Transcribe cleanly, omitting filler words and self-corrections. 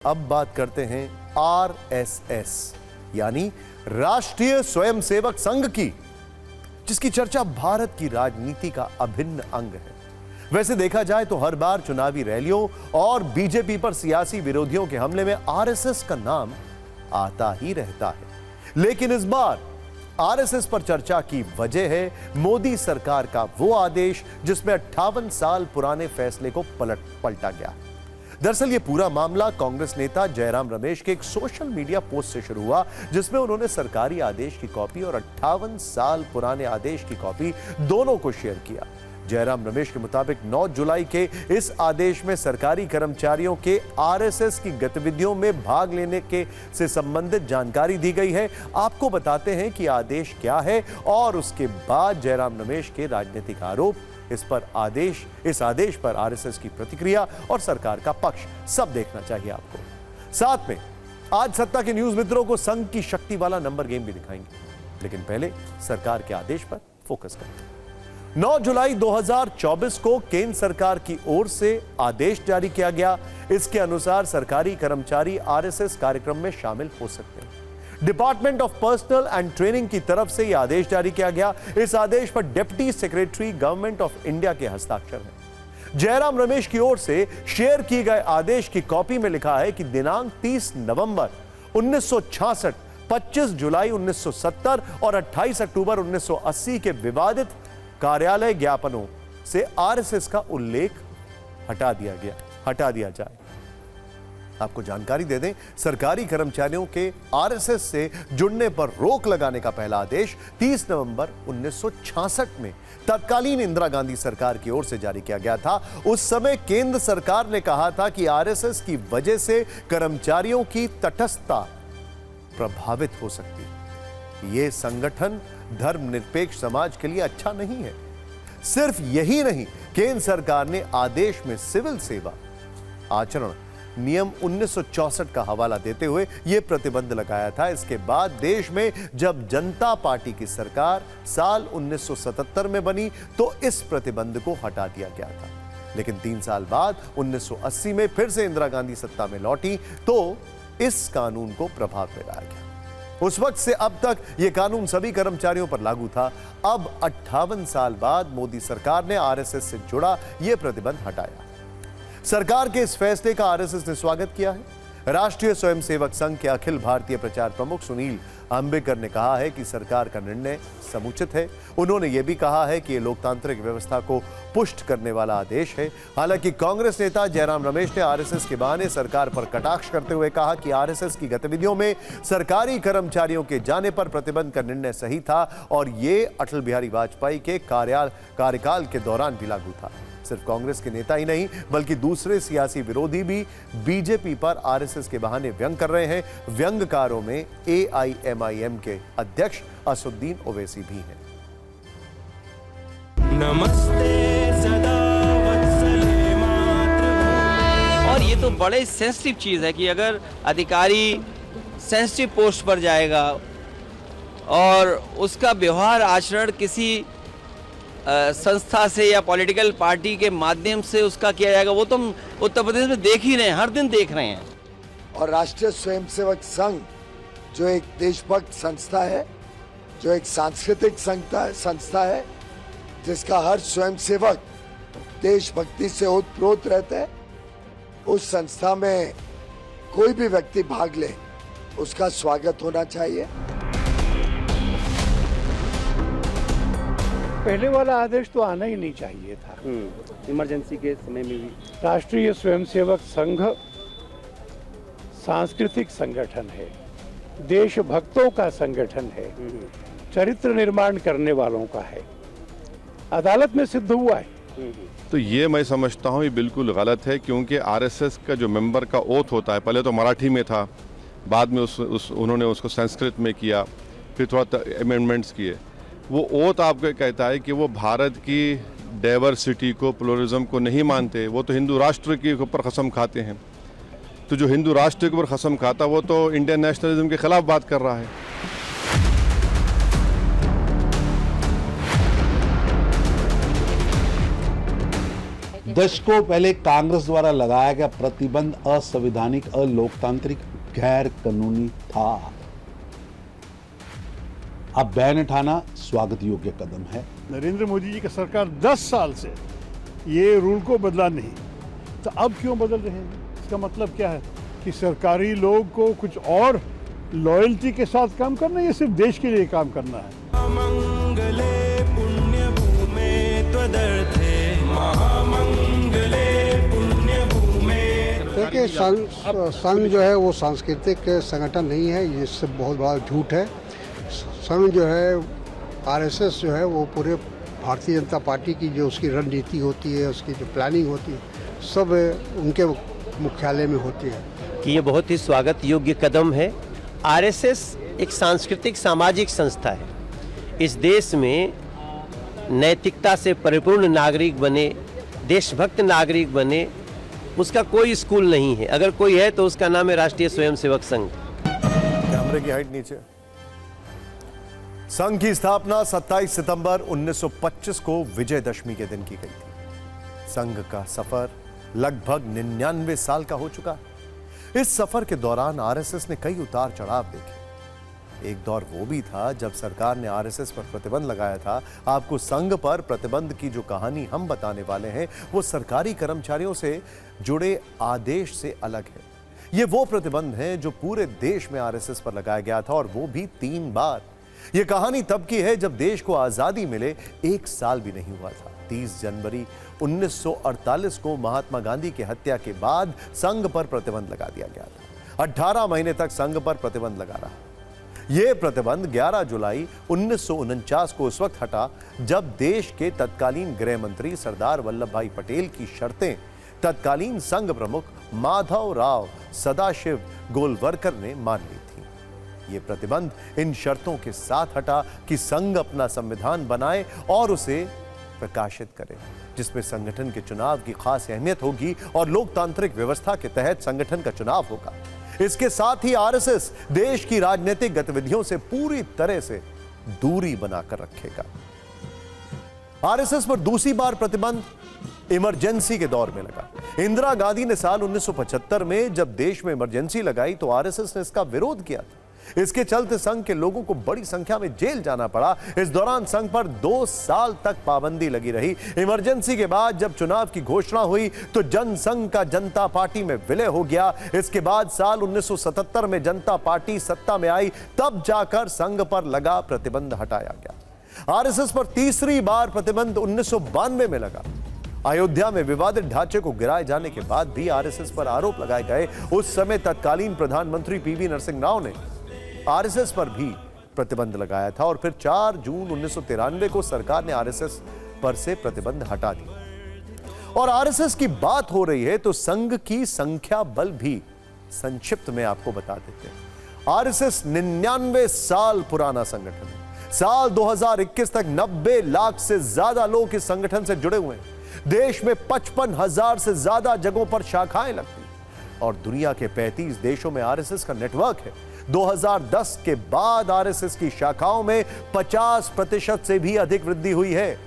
अब बात करते हैं आरएसएस यानी राष्ट्रीय स्वयंसेवक संघ की, जिसकी चर्चा भारत की राजनीति का अभिन्न अंग है। वैसे देखा जाए तो हर बार चुनावी रैलियों और बीजेपी पर सियासी विरोधियों के हमले में आरएसएस का नाम आता ही रहता है, लेकिन इस बार आरएसएस पर चर्चा की वजह है मोदी सरकार का वो आदेश जिसमें 58 साल पुराने फैसले को पलटा गया। दरअसल ये पूरा मामला कांग्रेस नेता जयराम रमेश के एक सोशल मीडिया पोस्ट से शुरू हुआ, जिसमें उन्होंने सरकारी आदेश की कॉपी और 58 साल पुराने आदेश की कॉपी दोनों को शेयर किया। जयराम रमेश के मुताबिक 9 जुलाई के इस आदेश में सरकारी कर्मचारियों के आरएसएस की गतिविधियों में भाग लेने के से संबंधित जानकारी दी गई है। आपको बताते हैं कि आदेश क्या है और उसके बाद जयराम रमेश के राजनीतिक आरोप, इस आदेश पर आरएसएस की प्रतिक्रिया और सरकार का पक्ष, सब देखना चाहिए आपको। साथ में आज सत्ता के न्यूज मित्रों को संघ की शक्ति वाला नंबर गेम भी दिखाएंगे, लेकिन पहले सरकार के आदेश पर फोकस करते हैं। 9 जुलाई 2024 को केंद्र सरकार की ओर से आदेश जारी किया गया। इसके अनुसार सरकारी कर्मचारी आरएसएस कार्यक्रम में शामिल हो सकते हैं। Department of personal and training की तरफ से यह आदेश जारी किया गया। इस आदेश पर deputy secretary government of India के हस्ताक्षर हैं। जयराम रमेश की ओर से शेयर किए गए आदेश की कॉपी में लिखा है कि दिनांक 30 नवंबर 1966, 25 जुलाई 1970 और 28 अक्टूबर 1980 के विवादित कार्यालय ज्ञापनों से आरएसएस का उल्लेख हटा दिया जाए। आपको जानकारी दे दें, सरकारी कर्मचारियों के आरएसएस से जुड़ने पर रोक लगाने का पहला आदेश 30 नवंबर 1966 में तत्कालीन इंदिरा गांधी सरकार की ओर से जारी किया गया था। उस समय केंद्र सरकार ने कहा था कि आरएसएस की वजह से कर्मचारियों की तटस्थता प्रभावित हो सकती है। यह संगठन धर्मनिरपेक्ष समाज के लिए अच्छा नहीं है। सिर्फ यही नहीं, केंद्र सरकार ने आदेश में सिविल सेवा आचरण नियम 1964 का हवाला देते हुए यह प्रतिबंध लगाया था। इसके बाद देश में जब जनता पार्टी की सरकार साल 1977 में बनी तो इस प्रतिबंध को हटा दिया गया था, लेकिन 3 साल बाद 1980 में फिर से इंदिरा गांधी सत्ता में लौटी तो इस कानून को प्रभाव में लाया गया। उस वक्त से अब तक यह कानून सभी कर्मचारियों पर लागू था। अब 58 साल बाद मोदी सरकार ने आरएसएस से जुड़ा यह प्रतिबंध हटाया। सरकार के इस फैसले का आरएसएस ने स्वागत किया है। राष्ट्रीय स्वयंसेवक संघ के अखिल भारतीय प्रचार प्रमुख सुनील अंबेकर ने कहा है कि सरकार का निर्णय समुचित है। उन्होंने यह भी कहा है कि यह लोकतांत्रिक व्यवस्था को पुष्ट करने वाला आदेश है। हालांकि कांग्रेस नेता जयराम रमेश ने आरएसएस के बहाने सरकार पर कटाक्ष करते हुए कहा कि आरएसएस की गतिविधियों में सरकारी कर्मचारियों के जाने पर प्रतिबंध का निर्णय सही था और यह अटल बिहारी वाजपेयी के कार्यकाल के दौरान भी लागू था। सिर्फ कांग्रेस के नेता ही नहीं बल्कि दूसरे सियासी विरोधी भी बीजेपी पर आरएसएस के बहाने व्यंग कर रहे हैं। व्यंगकारों में एआईएमआईएम के अध्यक्ष असदुद्दीन ओवैसी भी हैं। नमस्ते सदा वत्सले मातृभूमि। और ये तो बड़े सेंसिटिव चीज है कि अगर अधिकारी सेंसिटिव पोस्ट पर जाएगा और उसका व्यवहार आचरण किसी संस्था से या पॉलिटिकल पार्टी के माध्यम से उसका किया जाएगा, वो तो हम उत्तर प्रदेश में देख ही रहे हैं, हर दिन देख रहे हैं। और राष्ट्रीय स्वयंसेवक संघ जो एक देशभक्त संस्था है, जो एक सांस्कृतिक संस्था है, जिसका हर स्वयंसेवक देशभक्ति से ओतप्रोत रहता है, उस संस्था में कोई भी व्यक्ति भाग ले उसका स्वागत होना चाहिए। पहले वाला आदेश तो आना ही नहीं चाहिए था। इमरजेंसी के समय में भी राष्ट्रीय स्वयंसेवक संघ सांस्कृतिक संगठन है, देशभक्तों का संगठन है, चरित्र निर्माण करने वालों का है, अदालत में सिद्ध हुआ है। तो ये मैं समझता हूँ ये बिल्कुल गलत है, क्योंकि आरएसएस का जो मेंबर का ओथ होता है, पहले तो मराठी में था, बाद में उन्होंने उसको संस्कृत में किया, फिर थोड़ा अमेंडमेंट्स किए। वो ओथ आपको कहता है कि वो भारत की डाइवर्सिटी को, प्लुरलिज्म को नहीं मानते। वो तो हिंदू राष्ट्र के ऊपर कसम खाते हैं। तो जो हिंदू राष्ट्र के ऊपर कसम खाता वो तो इंडियन नेशनलिज्म के खिलाफ बात कर रहा है। दशकों पहले कांग्रेस द्वारा लगाया गया प्रतिबंध असंवैधानिक, अलोकतांत्रिक, गैर कानूनी था। अब बैन उठाना स्वागत योग्य कदम है। नरेंद्र मोदी जी की सरकार 10 साल से ये रूल को बदला नहीं, तो अब क्यों बदल रहे हैं? इसका मतलब क्या है कि सरकारी लोग को कुछ और लॉयल्टी के साथ काम करना है या सिर्फ देश के लिए काम करना है? मंगले पुण्य भूमे त्वदर्थे महामंगले पुण्य भूमे। देखिए, संघ जो है वो सांस्कृतिक संगठन नहीं है, ये सब बहुत बड़ा झूठ है। संघ जो है, आरएसएस जो है वो पूरे भारतीय जनता पार्टी की जो उसकी रणनीति होती है, उसकी जो प्लानिंग होती है, सब उनके मुख्यालय में होती है। कि ये बहुत ही स्वागत योग्य कदम है। आरएसएस एक सांस्कृतिक सामाजिक संस्था है। इस देश में नैतिकता से परिपूर्ण नागरिक बने, देशभक्त नागरिक बने, उसका कोई स्कूल नहीं है। अगर कोई है तो उसका नाम है राष्ट्रीय स्वयंसेवक संघ। कैमरे की हाइट नीचे। संघ की स्थापना 27 सितंबर 1925 को विजयदशमी के दिन की गई थी। संघ का सफर लगभग 99 साल का हो चुका है। इस सफर के दौरान आरएसएस ने कई उतार चढ़ाव देखे। एक दौर वो भी था जब सरकार ने आरएसएस पर प्रतिबंध लगाया था। आपको संघ पर प्रतिबंध की जो कहानी हम बताने वाले हैं वो सरकारी कर्मचारियों से जुड़े आदेश से अलग है। ये वो प्रतिबंध है जो पूरे देश में आरएसएस पर लगाया गया था, और वो भी 3 बार। यह कहानी तब की है जब देश को आजादी मिले 1 साल भी नहीं हुआ था। 30 जनवरी 1948 को महात्मा गांधी की हत्या के बाद संघ पर प्रतिबंध लगा दिया गया था। 18 महीने तक संघ पर प्रतिबंध लगा रहा। यह प्रतिबंध 11 जुलाई 1949 को उस वक्त हटा जब देश के तत्कालीन गृह मंत्री सरदार वल्लभ भाई पटेल की शर्तें तत्कालीन संघ प्रमुख माधव राव सदाशिव गोलवरकर ने मान ली थी। यह प्रतिबंध इन शर्तों के साथ हटा कि संघ अपना संविधान बनाए और उसे प्रकाशित करे, जिसमें संगठन के चुनाव की खास अहमियत होगी और लोकतांत्रिक व्यवस्था के तहत संगठन का चुनाव होगा। इसके साथ ही आरएसएस देश की राजनीतिक गतिविधियों से पूरी तरह से दूरी बनाकर रखेगा। आरएसएस पर दूसरी बार प्रतिबंध इमरजेंसी के दौर में लगा। इंदिरा गांधी ने साल 1975 में जब देश में इमरजेंसी लगाई तो आरएसएस ने इसका विरोध किया था। इसके चलते संघ के लोगों को बड़ी संख्या में जेल जाना पड़ा। इस दौरान संघ पर 2 साल तक पाबंदी लगी रही। इमरजेंसी के बाद जब चुनाव की घोषणा हुई तो जनसंघ का जनता पार्टी में विलय हो गया। इसके बाद साल 1977 में जनता पार्टी सत्ता में आई, तब जाकर संघ पर लगा प्रतिबंध हटाया गया। आरएसएस पर तीसरी बार प्रतिबंध 1992 में लगा। अयोध्या में विवादित ढांचे को गिराए जाने के बाद भी आरएसएस पर आरोप लगाए गए। उस समय तत्कालीन प्रधानमंत्री पीवी नरसिंह राव ने आरएसएस पर भी प्रतिबंध लगाया था और फिर 4 जून 1993 को सरकार ने आरएसएस पर से प्रतिबंध हटा दिया। और आरएसएस की बात हो रही है तो संघ की संख्या बल भी संक्षिप्त में आपको बता देते हैं। आरएसएस 99 साल पुराना संगठन है। साल 2021 तक 90 लाख से ज्यादा लोग इस संगठन से जुड़े हुए हैं। देश में 55,000 से ज्यादा जगहों पर शाखाएं लगती और दुनिया के 35 देशों में आरएसएस का नेटवर्क है। 2010 के बाद आरएसएस की शाखाओं में 50% से भी अधिक वृद्धि हुई है।